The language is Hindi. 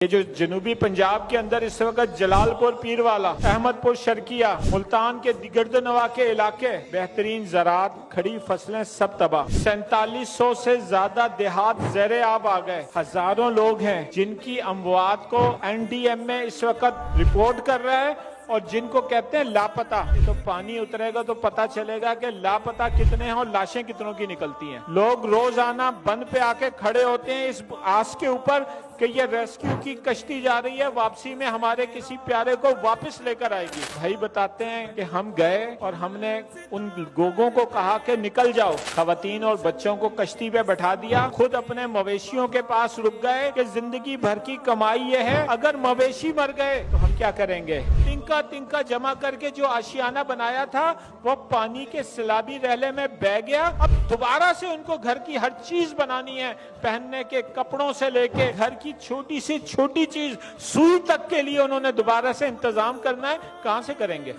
ये जो जनूबी पंजाब के अंदर इस वक्त जलालपुर पीरवाला, अहमदपुर शर्किया, मुल्तान के गिरदनवा के इलाके, बेहतरीन ज़राअत, खड़ी फसलें सब तबाह। 4700 से ज्यादा देहात ज़ेरे आब आ गए। हजारों लोग हैं जिनकी अमवात को NDMA इस वक्त रिपोर्ट कर रहा है और जिनको कहते हैं लापता। तो पानी उतरेगा तो पता चलेगा कि लापता कितने हैं और लाशें कितनों की निकलती हैं। लोग रोजाना बंद पे आके खड़े होते हैं इस आस के ऊपर कि ये रेस्क्यू की कश्ती जा रही है, वापसी में हमारे किसी प्यारे को वापस लेकर आएगी। भाई बताते हैं कि हम गए और हमने उन लोगों को कहा कि निकल जाओ। खवातीन और बच्चों को कश्ती पे बैठा दिया, खुद अपने मवेशियों के पास रुक गए कि जिंदगी भर की कमाई ये है, अगर मवेशी मर गए तो हम क्या करेंगे। तिनका तिनका जमा करके जो आशियाना बनाया था वो पानी के सैलाबी रहले में बह गया। अब दोबारा से उनको घर की हर चीज बनानी है, पहनने के कपड़ों से लेके घर की छोटी से छोटी चीज, सुई तक के लिए उन्होंने दोबारा से इंतजाम करना है। कहां से करेंगे।